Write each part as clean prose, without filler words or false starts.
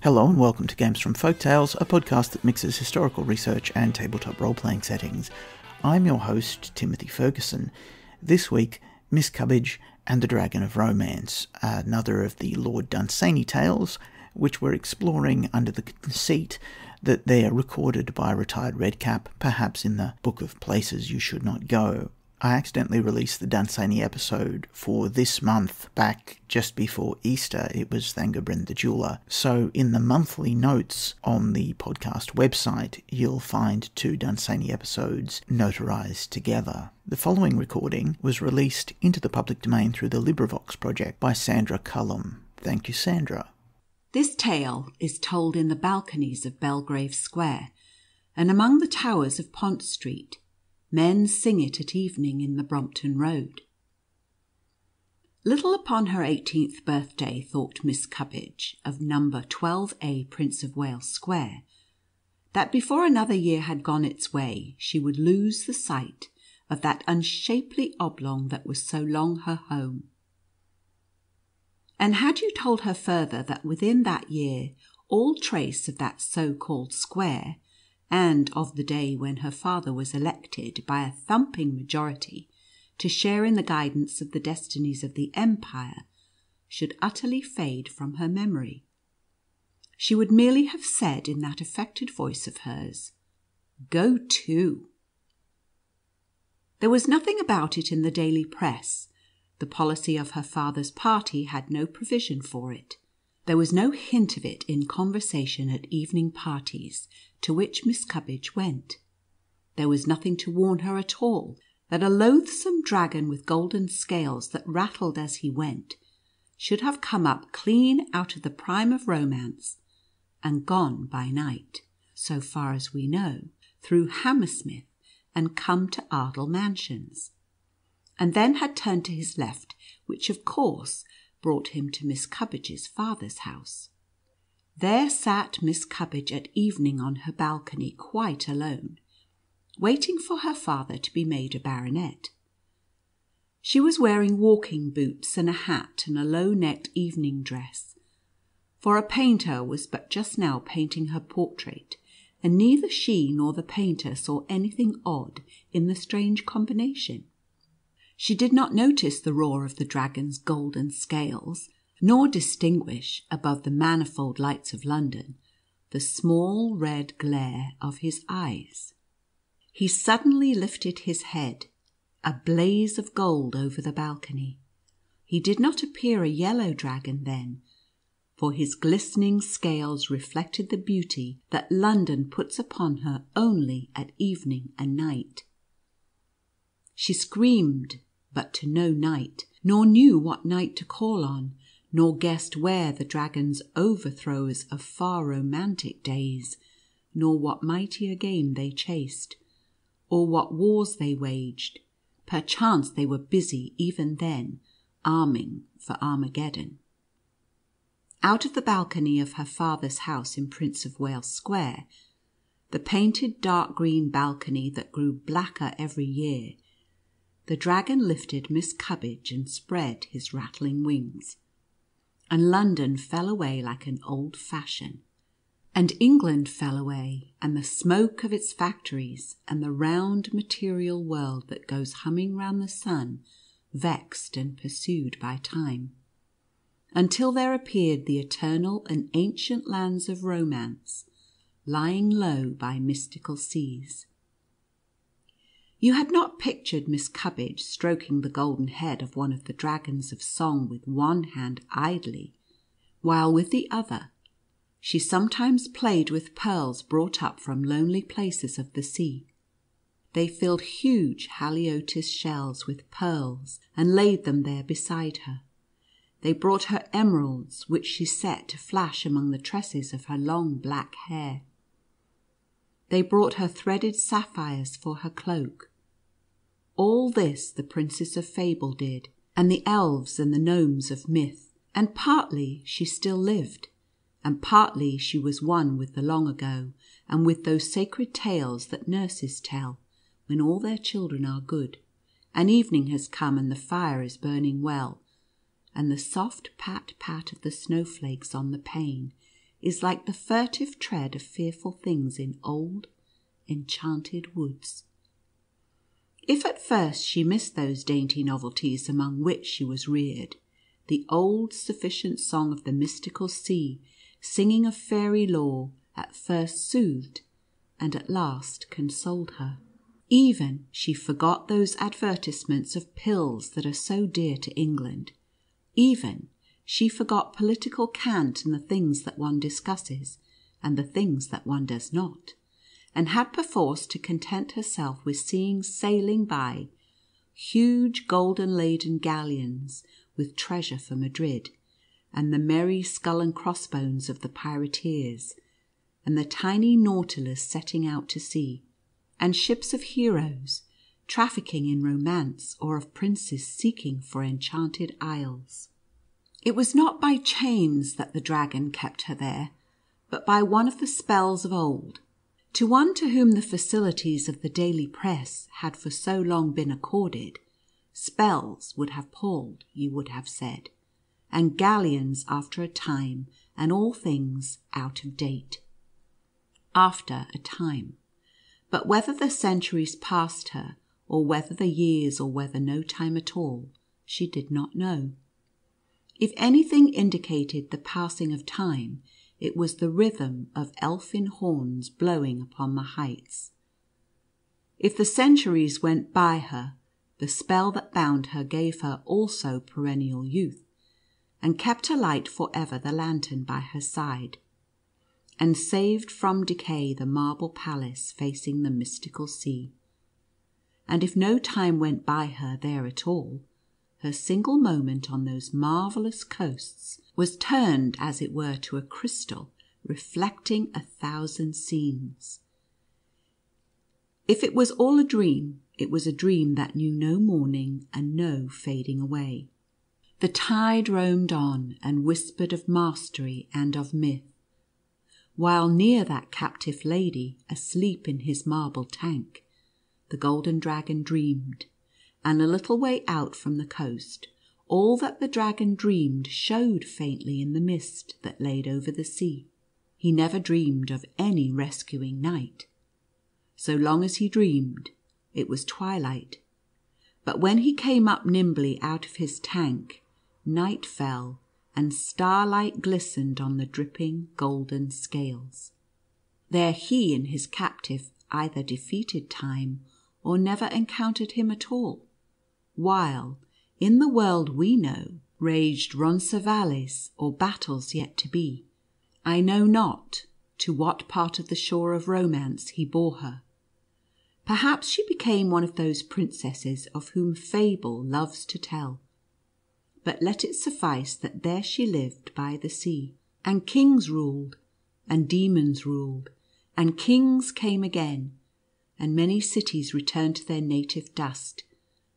Hello and welcome to Games from Folktales, a podcast that mixes historical research and tabletop role-playing settings. I'm your host, Timothy Ferguson. This week, Miss Cubbidge and the Dragon of Romance, another of the Lord Dunsany tales, which we're exploring under the conceit that they are recorded by a retired redcap, perhaps in the Book of Places You Should Not Go. I accidentally released the Dunsany episode for this month back just before Easter. It was Thangobrand the Jeweler. So in the monthly notes on the podcast website, you'll find 2 Dunsany episodes notarized together. The following recording was released into the public domain through the LibriVox project by Sandra Cullum. Thank you, Sandra. This tale is told in the balconies of Belgrave Square and among the towers of Pont Street. Men sing it at evening in the Brompton Road. Little upon her 18th birthday thought Miss Cubbidge of number 12A Prince of Wales Square, that before another year had gone its way she would lose the sight of that unshapely oblong that was so long her home. And had you told her further that within that year all trace of that so-called square, and of the day when her father was elected by a thumping majority to share in the guidance of the destinies of the empire, should utterly fade from her memory, she would merely have said in that affected voice of hers, "Go to." There was nothing about it in the daily press. The policy of her father's party had no provision for it. There was no hint of it in conversation at evening parties to which Miss Cubbidge went. There was nothing to warn her at all that a loathsome dragon with golden scales that rattled as he went should have come up clean out of the prime of romance and gone by night, so far as we know, through Hammersmith and come to Ardle Mansions, and then had turned to his left, which of course brought him to Miss Cubbidge's father's house. There sat Miss Cubbidge at evening on her balcony quite alone, waiting for her father to be made a baronet. She was wearing walking boots and a hat and a low-necked evening dress, for a painter was but just now painting her portrait, and neither she nor the painter saw anything odd in the strange combination. She did not notice the roar of the dragon's golden scales, nor distinguish, above the manifold lights of London, the small red glare of his eyes. He suddenly lifted his head, a blaze of gold over the balcony. He did not appear a yellow dragon then, for his glistening scales reflected the beauty that London puts upon her only at evening and night. She screamed, but to no knight, nor knew what knight to call on, nor guessed where the dragon's overthrows of far romantic days, nor what mightier game they chased, or what wars they waged. Perchance they were busy even then, arming for Armageddon. Out of the balcony of her father's house in Prince of Wales Square, the painted dark green balcony that grew blacker every year, the dragon lifted Miss Cubbidge and spread his rattling wings, and London fell away like an old fashion, and England fell away, and the smoke of its factories, and the round material world that goes humming round the sun, vexed and pursued by time, until there appeared the eternal and ancient lands of romance, lying low by mystical seas. You had not pictured Miss Cubbidge stroking the golden head of one of the dragons of song with one hand idly, while with the other she sometimes played with pearls brought up from lonely places of the sea. They filled huge haliotis shells with pearls and laid them there beside her. They brought her emeralds, which she set to flash among the tresses of her long black hair. They brought her threaded sapphires for her cloak. All this the princes of fable did, and the elves and the gnomes of myth, and partly she still lived, and partly she was one with the long ago, and with those sacred tales that nurses tell when all their children are good, and evening has come and the fire is burning well, and the soft pat-pat of the snowflakes on the pane is like the furtive tread of fearful things in old, enchanted woods. If at first she missed those dainty novelties among which she was reared, the old sufficient song of the mystical sea, singing of fairy lore, at first soothed, and at last consoled her. Even she forgot those advertisements of pills that are so dear to England. Even she forgot political cant and the things that one discusses, and the things that one does not, and had perforce to content herself with seeing sailing by huge golden-laden galleons with treasure for Madrid, and the merry skull and crossbones of the pirateers, and the tiny Nautilus setting out to sea, and ships of heroes trafficking in romance, or of princes seeking for enchanted isles. It was not by chains that the dragon kept her there, but by one of the spells of old. To one to whom the facilities of the daily press had for so long been accorded, spells would have palled, you would have said, and galleons after a time, and all things out of date. After a time. But whether the centuries passed her, or whether the years, or whether no time at all, she did not know. If anything indicated the passing of time, it was the rhythm of elfin horns blowing upon the heights. If the centuries went by her, the spell that bound her gave her also perennial youth, and kept alight for ever the lantern by her side, and saved from decay the marble palace facing the mystical sea. And if no time went by her there at all, her single moment on those marvellous coasts was turned as it were to a crystal reflecting 1,000 scenes. If it was all a dream, it was a dream that knew no morning and no fading away. The tide roamed on and whispered of mastery and of myth, while near that captive lady, asleep in his marble tank, the golden dragon dreamed, and a little way out from the coast, all that the dragon dreamed showed faintly in the mist that laid over the sea. He never dreamed of any rescuing night. So long as he dreamed, it was twilight. But when he came up nimbly out of his tank, night fell, and starlight glistened on the dripping golden scales. There he and his captive either defeated time, or never encountered him at all, while, in the world we know, raged Roncesvalles, or battles yet to be. I know not to what part of the shore of romance he bore her. Perhaps she became one of those princesses of whom fable loves to tell. But let it suffice that there she lived by the sea, and kings ruled, and demons ruled, and kings came again, and many cities returned to their native dust,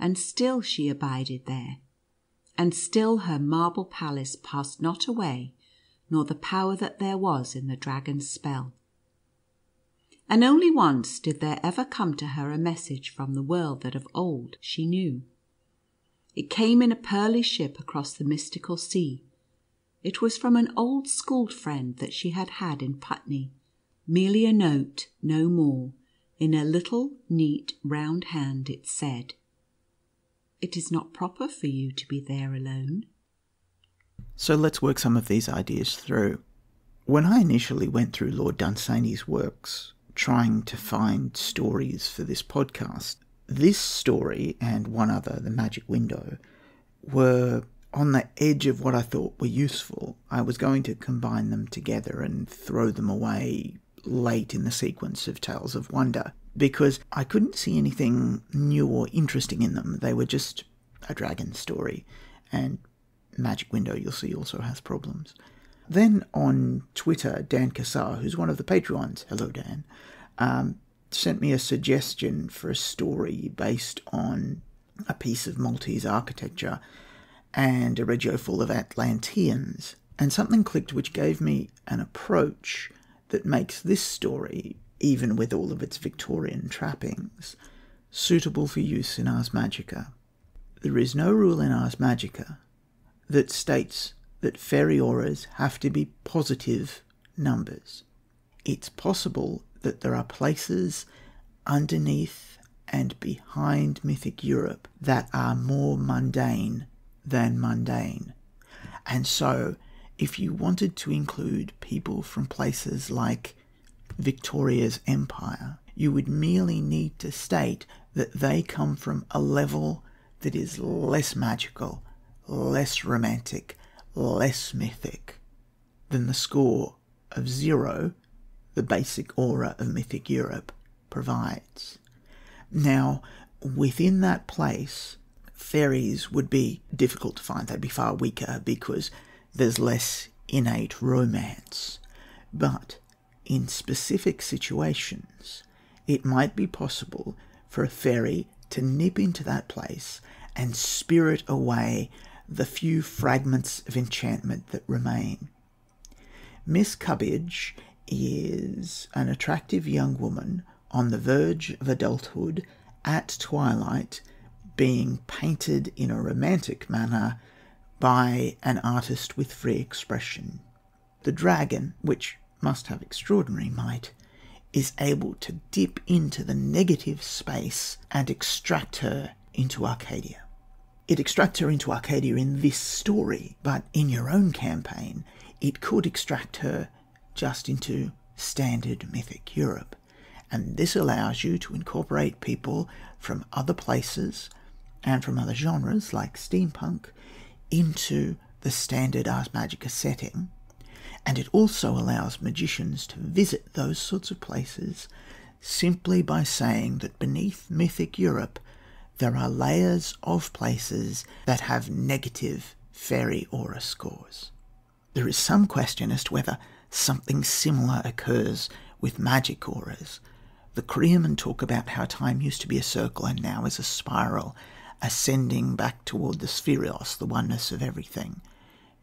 and still she abided there, and still her marble palace passed not away, nor the power that there was in the dragon's spell. And only once did there ever come to her a message from the world that of old she knew. It came in a pearly ship across the mystical sea. It was from an old school friend that she had had in Putney, merely a note, no more. In a little, neat, round hand it said, "It is not proper for you to be there alone." So let's work some of these ideas through. When I initially went through Lord Dunsany's works, trying to find stories for this podcast, this story and one other, The Magic Window, were on the edge of what I thought were useful. I was going to combine them together and throw them away late in the sequence of Tales of Wonder, because I couldn't see anything new or interesting in them. They were just a dragon story, and Magic Window, you'll see, also has problems. Then on Twitter, Dan Kassar, who's one of the Patreons, hello Dan, sent me a suggestion for a story based on a piece of Maltese architecture and a regio full of Atlanteans, and something clicked which gave me an approach that makes this story, even with all of its Victorian trappings, suitable for use in Ars Magica. There is no rule in Ars Magica that states that fairy auras have to be positive, numbers. It's possible that there are places underneath and behind mythic Europe that are more mundane than mundane. And so, if you wanted to include people from places like Victoria's empire, you would merely need to state that they come from a level that is less magical, less romantic, less mythic than the score of 0, the basic aura of mythic Europe, provides. Now, within that place, fairies would be difficult to find. They'd be far weaker because there's less innate romance. But in specific situations, it might be possible for a fairy to nip into that place and spirit away the few fragments of enchantment that remain. Miss Cubbidge is an attractive young woman on the verge of adulthood at twilight, being painted in a romantic manner by an artist with free expression. The dragon, which must have extraordinary might, is able to dip into the negative space and extract her into Arcadia. It extracts her into Arcadia in this story, but in your own campaign, it could extract her just into standard mythic Europe. And this allows you to incorporate people from other places and from other genres like steampunk into the standard Ars Magica setting. And it also allows magicians to visit those sorts of places simply by saying that beneath mythic Europe there are layers of places that have negative fairy aura scores. There is some question as to whether something similar occurs with magic auras. The Kriymen talk about how time used to be a circle and now is a spiral, ascending back toward the spheros, the oneness of everything.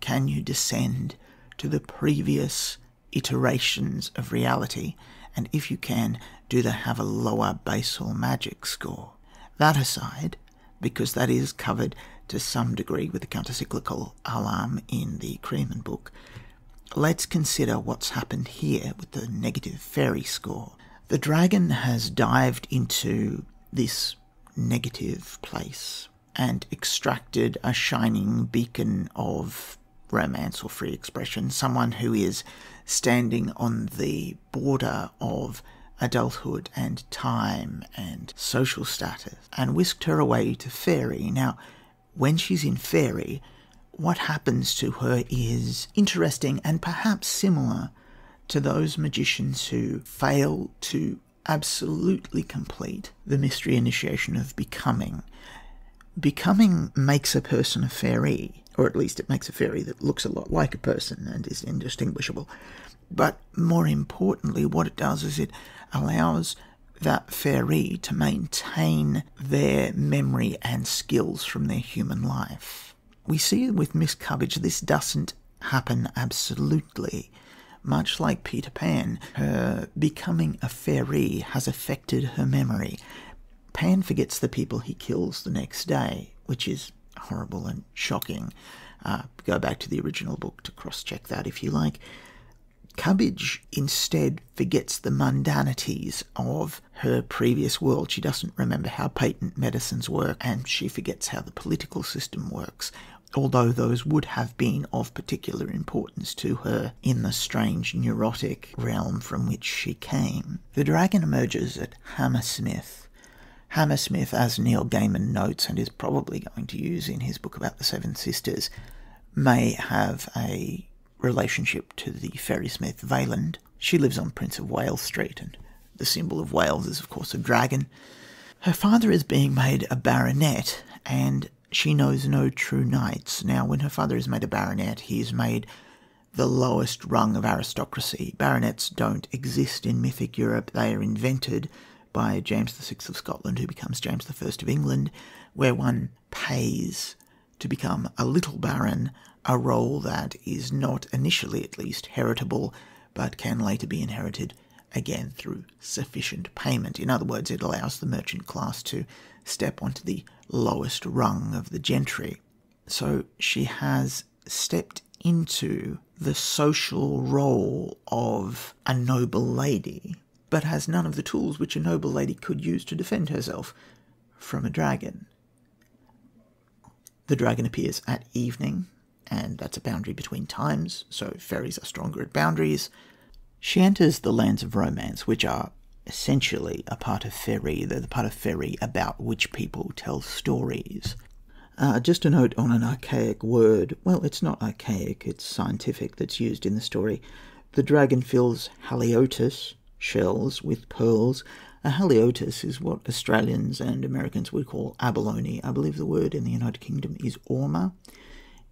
Can you descend to the previous iterations of reality? And if you can, do they have a lower basal magic score? That aside, because that is covered to some degree with the countercyclical alarm in the Kriymen book, let's consider what's happened here with the negative fairy score. The dragon has dived into this negative place and extracted a shining beacon of romance or free expression, someone who is standing on the border of adulthood and time and social status, and whisked her away to fairy. Now, when she's in fairy, what happens to her is interesting and perhaps similar to those magicians who fail to absolutely complete the mystery initiation of becoming. Becoming makes a person a fairy, or at least it makes a fairy that looks a lot like a person and is indistinguishable. But more importantly, what it does is it allows that fairy to maintain their memory and skills from their human life. We see with Miss Cubbidge this doesn't happen absolutely. Much like Peter Pan, her becoming a fairy has affected her memory. Pan forgets the people he kills the next day, which is horrible and shocking. Go back to the original book to cross-check that if you like. Cubbidge instead forgets the mundanities of her previous world. She doesn't remember how patent medicines work, and she forgets how the political system works, although those would have been of particular importance to her in the strange neurotic realm from which she came. The dragon emerges at Hammersmith. Hammersmith, as Neil Gaiman notes and is probably going to use in his book about the Seven Sisters, may have a relationship to the ferrysmith Valand. She lives on Prince of Wales Street, and the symbol of Wales is, of course, a dragon. Her father is being made a baronet, and she knows no true knights. Now, when her father is made a baronet, he is made the lowest rung of aristocracy. Baronets don't exist in mythic Europe. They are invented by James VI of Scotland, who becomes James I of England, where one pays to become a little baron, a role that is not initially, at least, heritable, but can later be inherited again through sufficient payment. In other words, it allows the merchant class to step onto the lowest rung of the gentry. So she has stepped into the social role of a noble lady, but has none of the tools which a noble lady could use to defend herself from a dragon. The dragon appears at evening, and that's a boundary between times, so fairies are stronger at boundaries. She enters the lands of romance, which are essentially a part of fairy. They're the part of fairy about which people tell stories. Just a note on an archaic word. Well, it's not archaic, it's scientific, that's used in the story. The dragon fills haliotis, shells, with pearls. A haliotis is what Australians and Americans would call abalone. I believe the word in the United Kingdom is orma.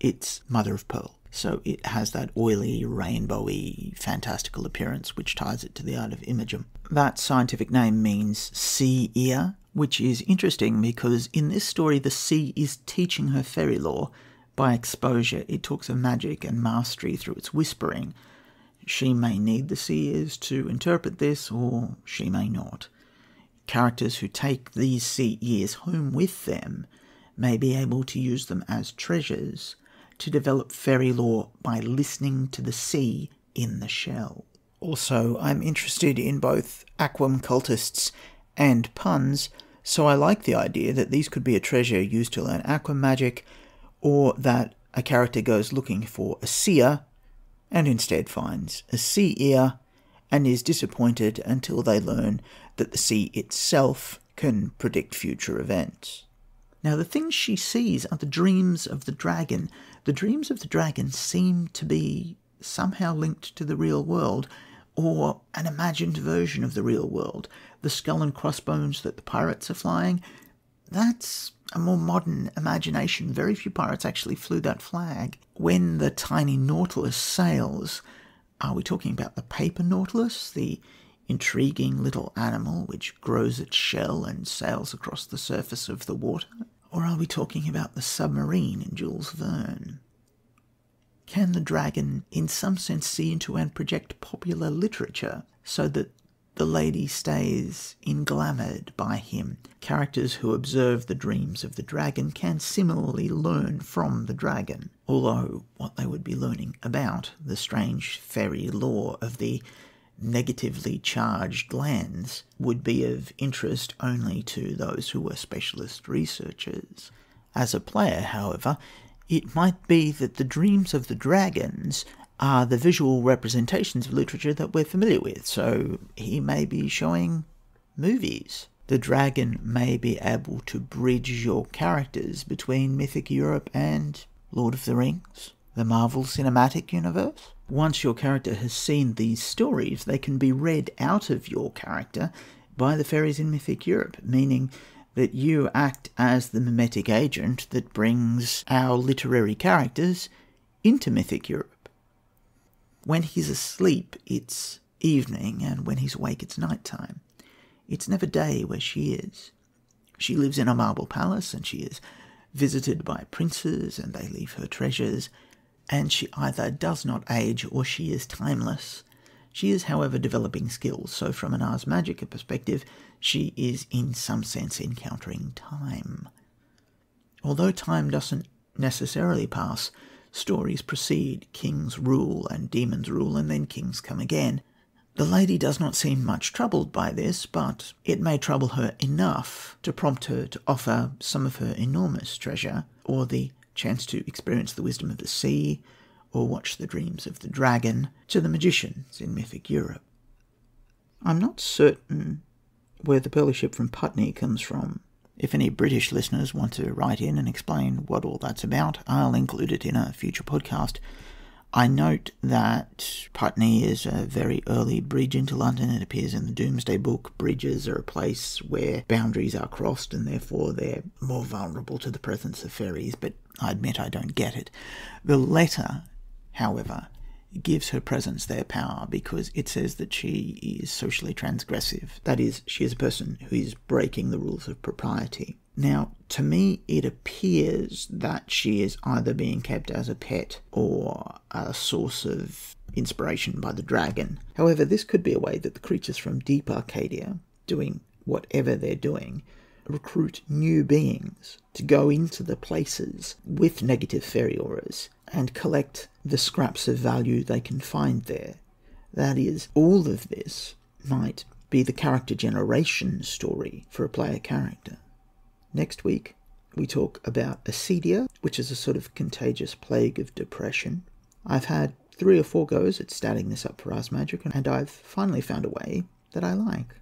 It's mother of pearl. So it has that oily, rainbowy, fantastical appearance which ties it to the art of imaging. That scientific name means sea ear, which is interesting because in this story the sea is teaching her fairy lore by exposure. It talks of magic and mastery through its whispering. She may need the sea ears to interpret this, or she may not. Characters who take these sea ears home with them may be able to use them as treasures to develop fairy lore by listening to the sea in the shell. Also, I'm interested in both aquam cultists and puns, so I like the idea that these could be a treasure used to learn aqua magic, or that a character goes looking for a seer and instead finds a sea ear and is disappointed until they learn that the sea itself can predict future events. Now, the things she sees are the dreams of the dragon. The dreams of the dragon seem to be somehow linked to the real world, or an imagined version of the real world. The skull and crossbones that the pirates are flying, that's a more modern imagination. Very few pirates actually flew that flag. When the tiny Nautilus sails, are we talking about the paper Nautilus, the intriguing little animal which grows its shell and sails across the surface of the water? Or are we talking about the submarine in Jules Verne? Can the dragon, in some sense, see into and project popular literature so that the lady stays englamoured by him? Characters who observe the dreams of the dragon can similarly learn from the dragon, although what they would be learning about, the strange fairy lore of the negatively charged lands, would be of interest only to those who were specialist researchers. As a player, however, it might be that the dreams of the dragons are the visual representations of literature that we're familiar with, so he may be showing movies. The dragon may be able to bridge your characters between mythic Europe and Lord of the Rings, the Marvel Cinematic Universe. Once your character has seen these stories, they can be read out of your character by the fairies in mythic Europe, meaning that you act as the mimetic agent that brings our literary characters into mythic Europe. When he's asleep, it's evening, and when he's awake, it's nighttime. It's never day where she is. She lives in a marble palace, and she is visited by princes, and they leave her treasures, and she either does not age or she is timeless. She is, however, developing skills, so from an Ars Magica perspective, she is in some sense encountering time. Although time doesn't necessarily pass, stories proceed, kings rule and demons rule, and then kings come again. The lady does not seem much troubled by this, but it may trouble her enough to prompt her to offer some of her enormous treasure, or the chance to experience the wisdom of the sea, or watch the dreams of the dragon, to the magicians in mythic Europe. I'm not certain where the pearly ship from Putney comes from. If any British listeners want to write in and explain what all that's about, I'll include it in a future podcast. I note that Putney is a very early bridge into London. It appears in the Domesday Book. Bridges are a place where boundaries are crossed, and therefore they're more vulnerable to the presence of fairies, but I admit I don't get it. The letter, however, gives her presence their power because it says that she is socially transgressive. That is, she is a person who is breaking the rules of propriety. Now, to me, it appears that she is either being kept as a pet or a source of inspiration by the dragon. However, this could be a way that the creatures from Deep Arcadia, doing whatever they're doing, recruit new beings to go into the places with negative fairy auras and collect the scraps of value they can find there. That is, all of this might be the character generation story for a player character. Next week, we talk about acedia, which is a sort of contagious plague of depression. I've had 3 or 4 goes at statting this up for Ars Magica, and I've finally found a way that I like.